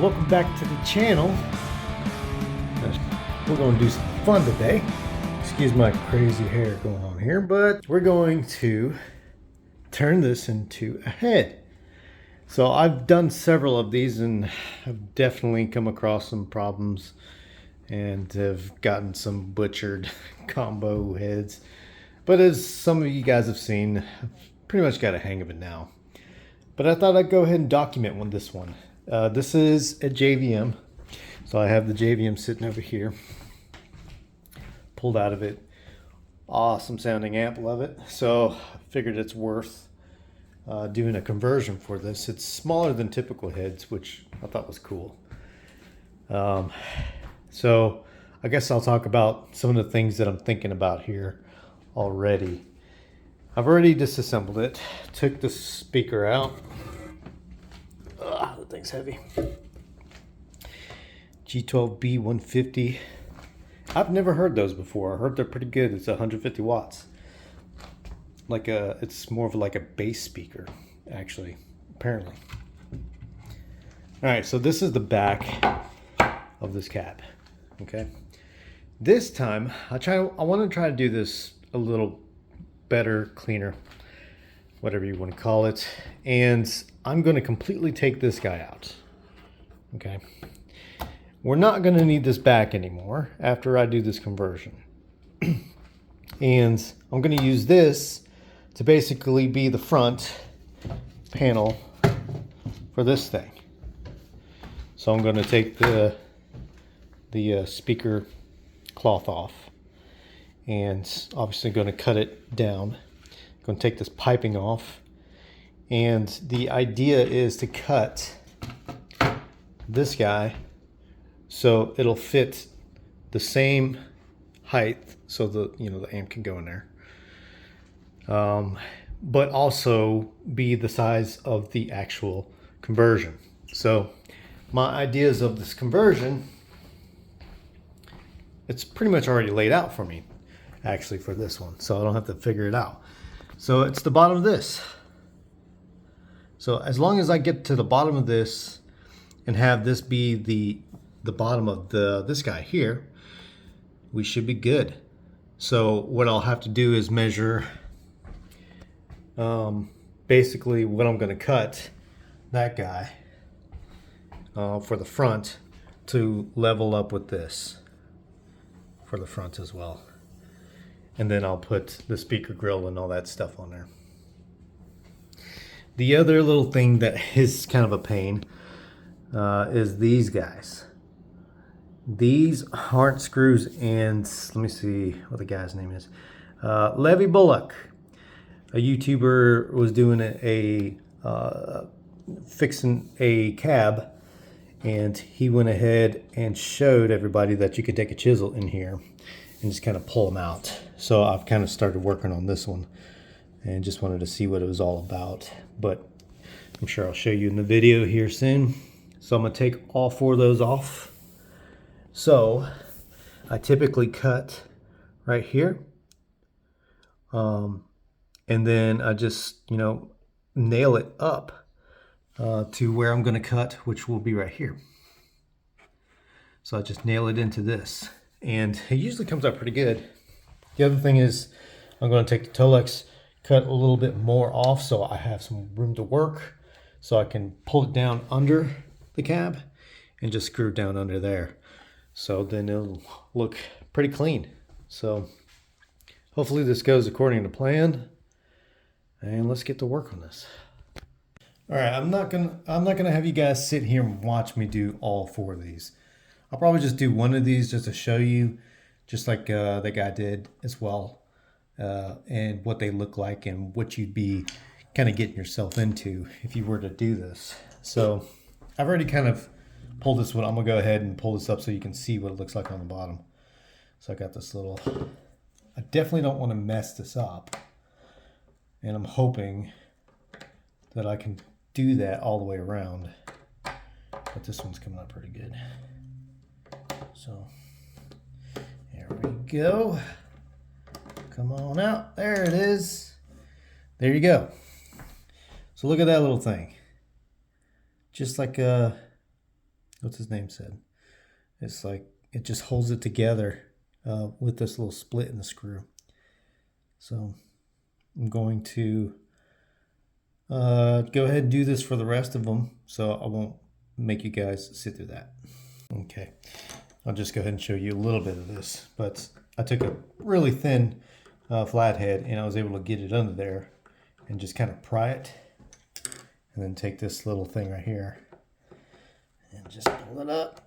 welcome back to the channel. We're going to do some fun today. Excuse my crazy hair going on here, but we're going to turn this into a head. So I've done several of these and I've definitely come across some problems and have gotten some butchered combo heads. But as some of you guys have seen, I've pretty much got a hang of it now. But I thought I'd go ahead and document this one. This is a JVM. So I have the JVM sitting over here. Pulled out of it. Awesome sounding amp, love it. So I figured it's worth doing a conversion for this. It's smaller than typical heads, which I thought was cool. So I guess I'll talk about some of the things that I'm thinking about here already. I've already disassembled it. Took the speaker out. Ugh, that thing's heavy. G12B 150. I've never heard those before. I heard they're pretty good. It's 150 watts. It's more of like a bass speaker, actually, apparently. All right, so this is the back of this cab. Okay. This time, I want to try to do this a little better, cleaner, whatever you want to call it. And I'm going to completely take this guy out. Okay. We're not going to need this back anymore after I do this conversion. And I'm going to use this to basically be the front panel for this thing. So I'm going to take the speaker cloth off and obviously going to cut it down. I'm going to take this piping off, and the idea is to cut this guy so it'll fit the same height so the amp can go in there, but also be the size of the actual conversion. So my ideas of this conversion, it's pretty much already laid out for me actually for this one, so I don't have to figure it out. So it's the bottom of this. So as long as I get to the bottom of this and have this be the bottom of this guy here, we should be good. So what I'll have to do is measure basically what I'm going to cut that guy for the front to level up with this for the front as well. And then I'll put the speaker grill and all that stuff on there. The other little thing that is kind of a pain is these guys. These aren't screws, and let me see what the guy's name is. Levy Bullock, a YouTuber, was doing fixing a cab, and he went ahead and showed everybody that you could take a chisel in here and just kind of pull them out. So I've kind of started working on this one and just wanted to see what it was all about, but I'm sure I'll show you in the video here soon. So I'm going to take all four of those off. So I typically cut right here, and then I just nail it up to where I'm going to cut, which will be right here. So I just nail it into this, and it usually comes out pretty good. The other thing is I'm going to take the Tolex, cut a little bit more off so I have some room to work, so I can pull it down under the cab and just screw it down under there. So then it'll look pretty clean. So hopefully this goes according to plan, and let's get to work on this. All right, I'm not gonna have you guys sit here and watch me do all four of these. I'll probably just do one of these just to show you, just like that guy did as well, and what they look like and what you'd be kind of getting yourself into if you were to do this. So I've already kind of pulled this one. I'm gonna go ahead and pull this up so you can see what it looks like on the bottom. So I got this little, I definitely don't want to mess this up, and I'm hoping that I can do that all the way around, but this one's coming up pretty good. So there we go. Come on out. There it is. There you go. So look at that little thing. Just like a what's his name said. It's like it just holds it together with this little split in the screw. So I'm going to go ahead and do this for the rest of them, so I won't make you guys sit through that. Okay, I'll just go ahead and show you a little bit of this. But I took a really thin flathead and I was able to get it under there and just kind of pry it, and then take this little thing right here and just pull it up.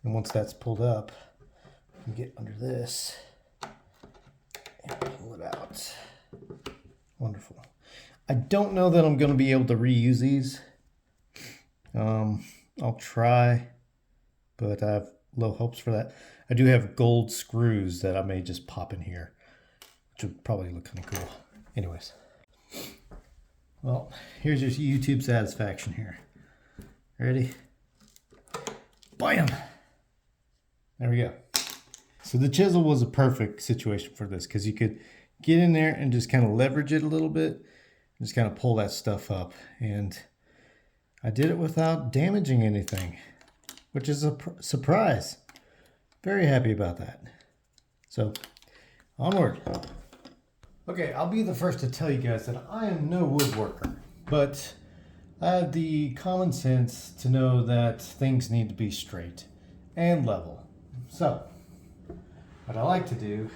And once that's pulled up, you can get under this and pull it out. Wonderful. I don't know that I'm going to be able to reuse these. I'll try, but I have low hopes for that. I do have gold screws that I may just pop in here, which would probably look kind of cool. Anyways, well, here's your YouTube satisfaction here. Ready? Bam! There we go. So the chisel was a perfect situation for this because you could get in there and just kind of leverage it a little bit, just kind of pull that stuff up. And I did it without damaging anything, which is a surprise. Very happy about that. So, onward. Okay, I'll be the first to tell you guys that I am no woodworker, but I have the common sense to know that things need to be straight and level. So, what I like to do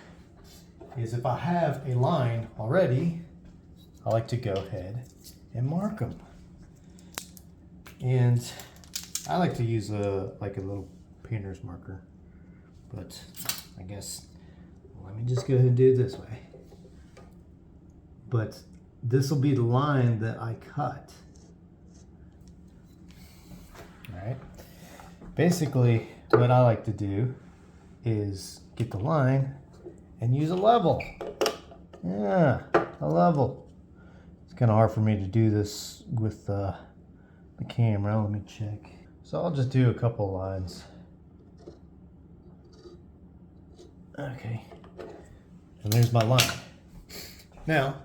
is if I have a line already, I like to go ahead and mark them. And I like to use a little painter's marker, but I guess let me just go ahead and do it this way. But this will be the line that I cut. All right. Basically, what I like to do is get the line and use a level. Yeah, a level. It's kind of hard for me to do this with the camera. Let me check. So I'll just do a couple lines. Okay. And there's my line. Now,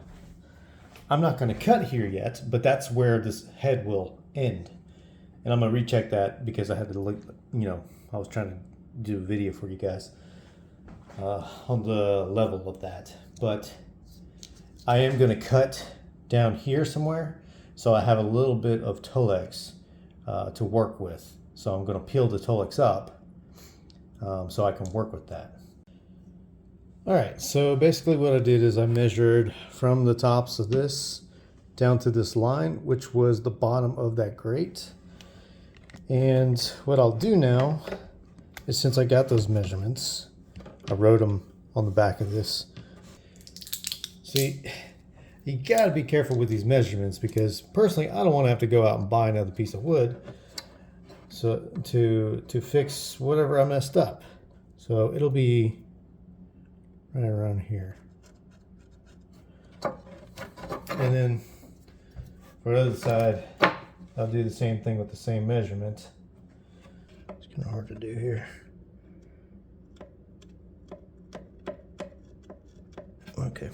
I'm not going to cut here yet, but that's where this head will end. And I'm going to recheck that because I had to look, I was trying to do a video for you guys on the level of that. But I am going to cut down here somewhere, so I have a little bit of Tolex to work with. So I'm going to peel the Tolex up so I can work with that. All right, so basically what I did is I measured from the tops of this down to this line, which was the bottom of that grate. And what I'll do now is, since I got those measurements, I wrote them on the back of this. See, you gotta be careful with these measurements because personally, I don't want to have to go out and buy another piece of wood so to fix whatever I messed up. So it'll be right around here. And then for the other side, I'll do the same thing with the same measurement. It's kind of hard to do here. Okay.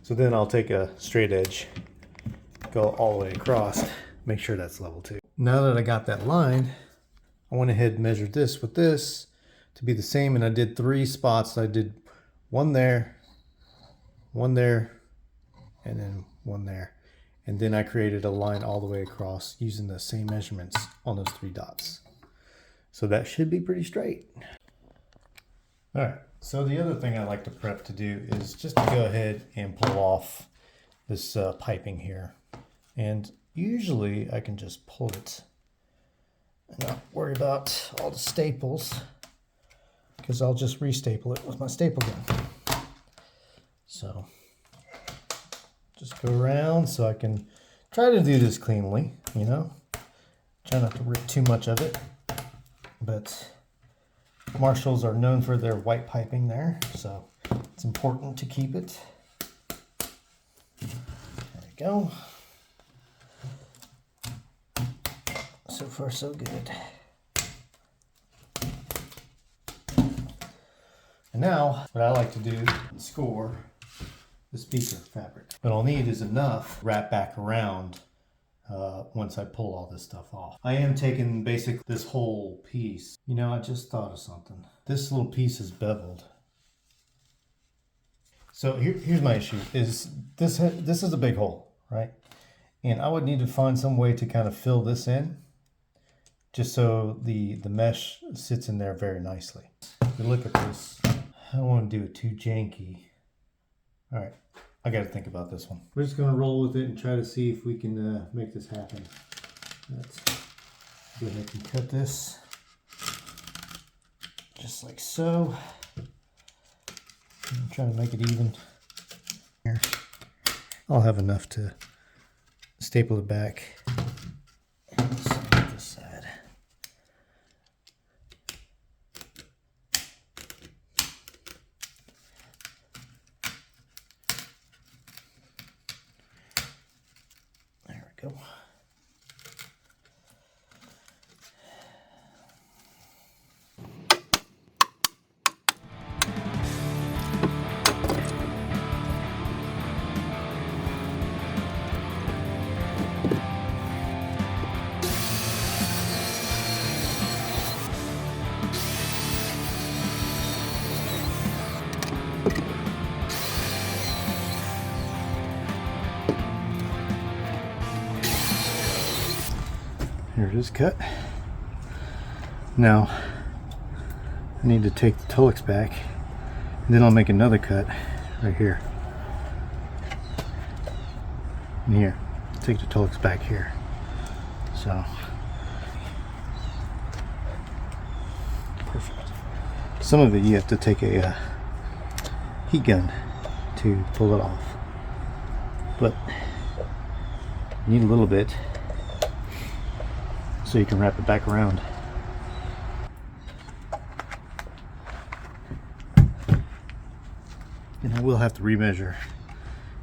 So then I'll take a straight edge, go all the way across, make sure that's level too. Now that I got that line, I went ahead and measured this with this to be the same, and I did 3 spots. I did one there, and then one there. And then I created a line all the way across using the same measurements on those 3 dots. So that should be pretty straight. All right, so the other thing I like to prep to do is just to go ahead and pull off this piping here. And usually I can just pull it and not worry about all the staples, because I'll just restaple it with my staple gun. So just go around so I can try to do this cleanly, try not to rip too much of it. But Marshalls are known for their white piping there, so it's important to keep it. There we go. So far so good. And now, what I like to do is score the speaker fabric. What I'll need is enough wrap back around once I pull all this stuff off. I am taking basically this whole piece. You know, I just thought of something. This little piece is beveled. So here's my issue, is this is a big hole, right? And I would need to find some way to kind of fill this in, just so the mesh sits in there very nicely. If you look at this, I don't want to do it too janky. All right, I got to think about this one. We're just going to roll with it and try to see if we can make this happen. Let's go ahead and cut this just like so. I'm trying to make it even here. I'll have enough to staple it back. Let's see this side. There we go. Here it is cut. Now I need to take the Tulix back, and then I'll make another cut right here. And here, take the Tulix back here. So perfect. Some of it you have to take a heat gun to pull it off, but you need a little bit so you can wrap it back around. And I will have to remeasure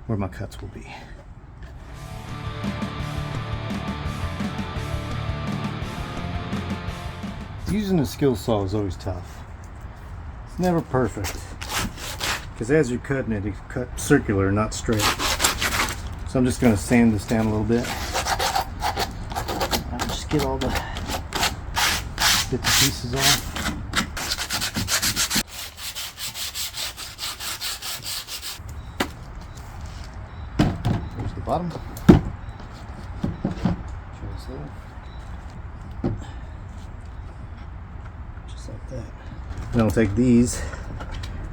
where my cuts will be. Using a skill saw is always tough. It's never perfect, because as you're cutting it, it's cut circular, not straight. So I'm just going to sand this down a little bit. Get all the bits and pieces off. There's the bottom. Just like that. Then I'll take these,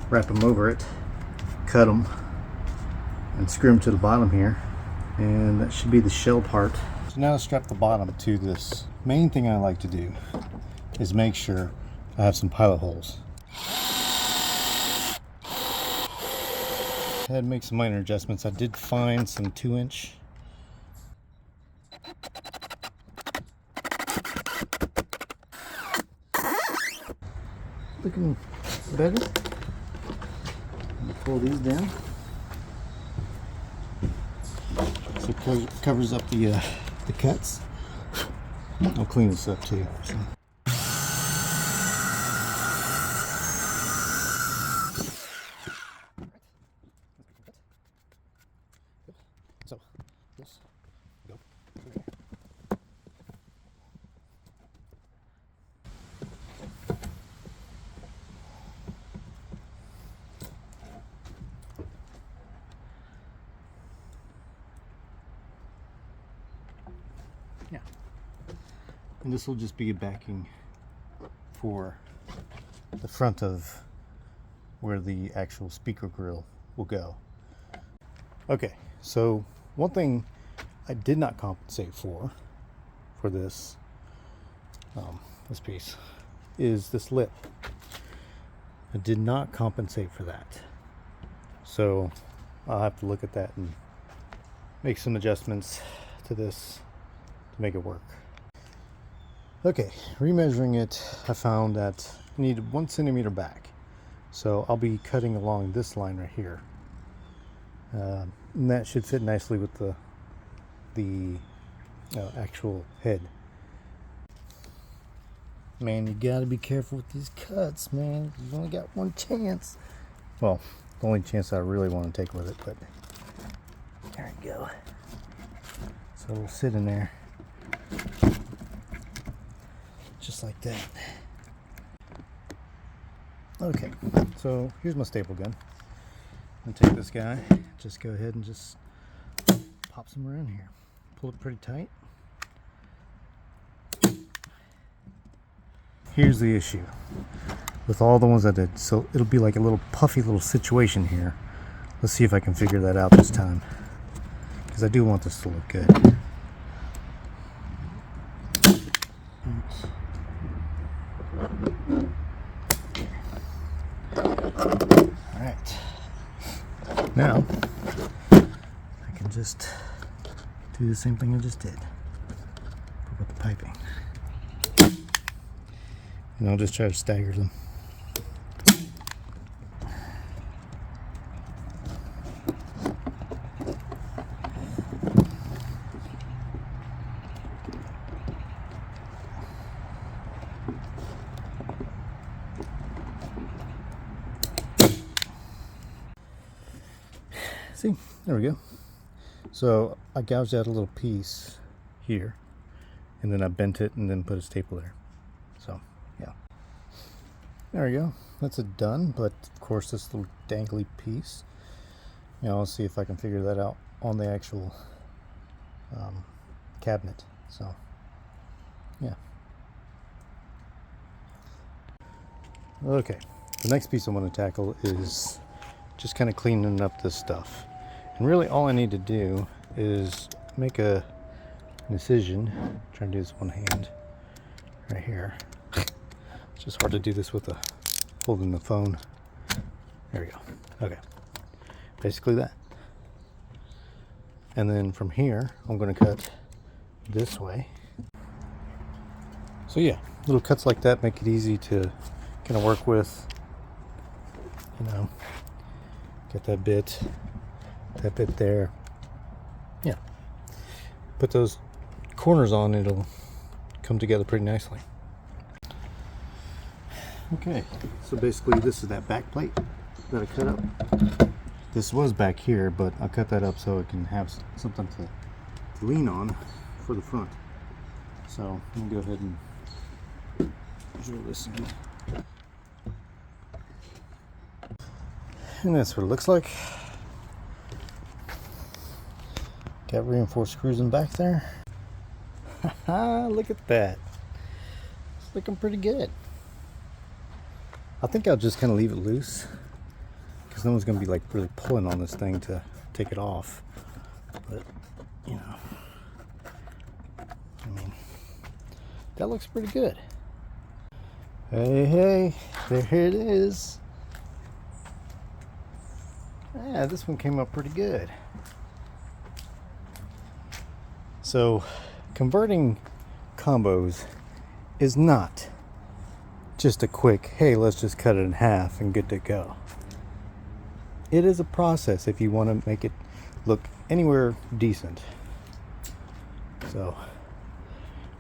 wrap them over it, cut them, and screw them to the bottom here. And that should be the shell part. So now to strap the bottom to this. Main thing I like to do is make sure I have some pilot holes. I had to make some minor adjustments. I did find some 2-inch. Looking better. Pull these down. So it covers up the cuts. I'll clean this up too. So. Yes, go. Yeah. And this will just be a backing for the front of where the actual speaker grill will go. Okay, so one thing I did not compensate for this this piece is this lip. I did not compensate for that, so I'll have to look at that and make some adjustments to this to make it work. Okay, remeasuring it, I found that I needed 1 centimeter back, so I'll be cutting along this line right here, and that should fit nicely with the actual head. Man, you gotta be careful with these cuts, man. You've only got one chance. Well, the only chance I really want to take with it, but there you go. So So it'll sit in there. Just like that. Okay, so here's my staple gun. I'm gonna take this guy, just go ahead and just pop some around here. Pull it pretty tight. Here's the issue with all the ones I did. So it'll be like a little puffy little situation here. Let's see if I can figure that out this time, because I do want this to look good. Alright. Now, I can just do the same thing I just did. Put with the piping. And I'll just try to stagger them. See, there we go. So I gouged out a little piece here, and then I bent it and then put a staple there. So yeah, there we go. That's it done. But of course, this little dangly piece, you know, I'll see if I can figure that out on the actual cabinet. So yeah. Okay, the next piece I want to tackle is just kind of cleaning up this stuff. And really all I need to do is make an incision. I'm trying to do this one hand right here. It's just hard to do this with holding the phone. There we go. Okay, basically that. And then from here I'm going to cut this way. So yeah, little cuts like that make it easy to kind of work with. You know, get that bit there. Yeah, put those corners on, it'll come together pretty nicely. Okay, so basically this is that back plate that I cut up. This was back here, but I cut that up so it can have something to lean on for the front. So let me go ahead and drill this in. And that's what it looks like. Got reinforced screws in back there. Haha, look at that. It's looking pretty good. I think I'll just kind of leave it loose, because no one's going to be like really pulling on this thing to take it off. But, you know, I mean, that looks pretty good. Hey, there it is. Yeah, this one came up pretty good. So, converting combos is not just a quick, hey, let's just cut it in half and good to go. It is a process if you want to make it look anywhere decent. So,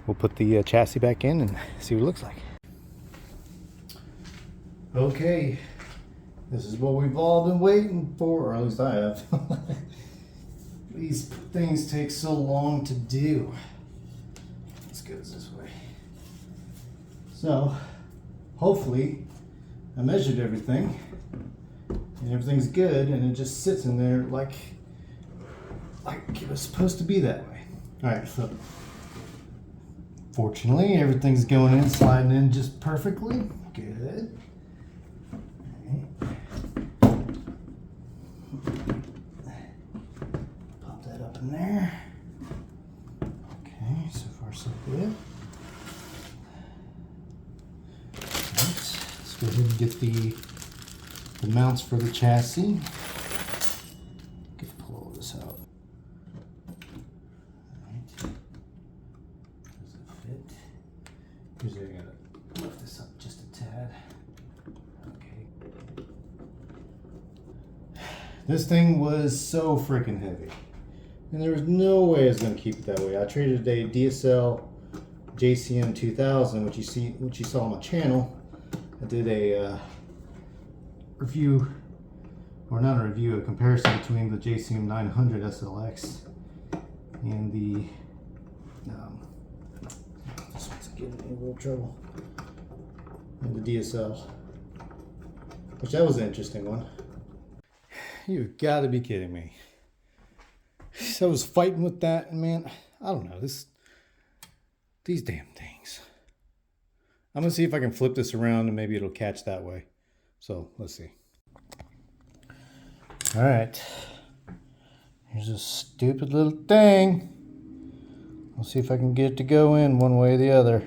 we'll put the chassis back in and see what it looks like. Okay, this is what we've all been waiting for, or at least I have. These things take so long to do. Let's go this way. So, hopefully, I measured everything, and everything's good, and it just sits in there like it was supposed to be that way. All right, so fortunately, everything's going in, sliding in just perfectly. Good. In there. Okay, so far so good. Let's go ahead and get the mounts for the chassis. Get pull all this out. Alright. Does it fit? Usually I gotta lift this up just a tad. Okay. This thing was so freaking heavy. And there was no way I was going to keep it that way. I traded a DSL JVM 2000, which you saw on my channel. I did a review, or not a review, a comparison between the JVM 900 SLX And the this one's getting in a little trouble. And the DSL, which that was an interesting one. You've got to be kidding me. So I was fighting with that, and man, I don't know, these damn things. I'm gonna see if I can flip this around and maybe it'll catch that way. So let's see. All right, here's a stupid little thing. I'll see if I can get it to go in one way or the other.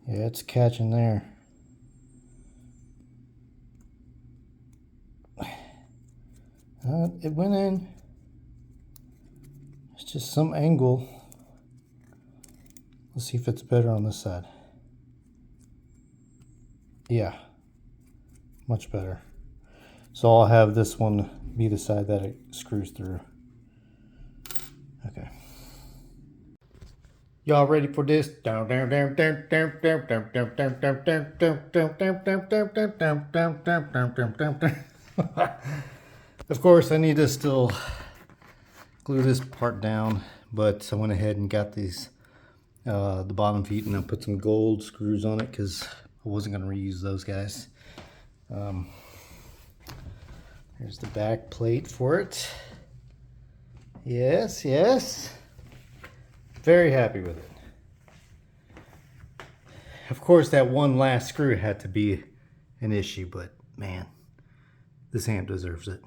Yeah, it's catching there. It went in. It's just some angle. Let's see if it's better on this side. Yeah, much better. So I'll have this one be the side that it screws through. Okay. Y'all ready for this? Of course, I need to still glue this part down, but I went ahead and got these the bottom feet, and I put some gold screws on it because I wasn't going to reuse those guys. Here's the back plate for it. Yes, yes. Very happy with it. Of course, that one last screw had to be an issue, but man, this amp deserves it.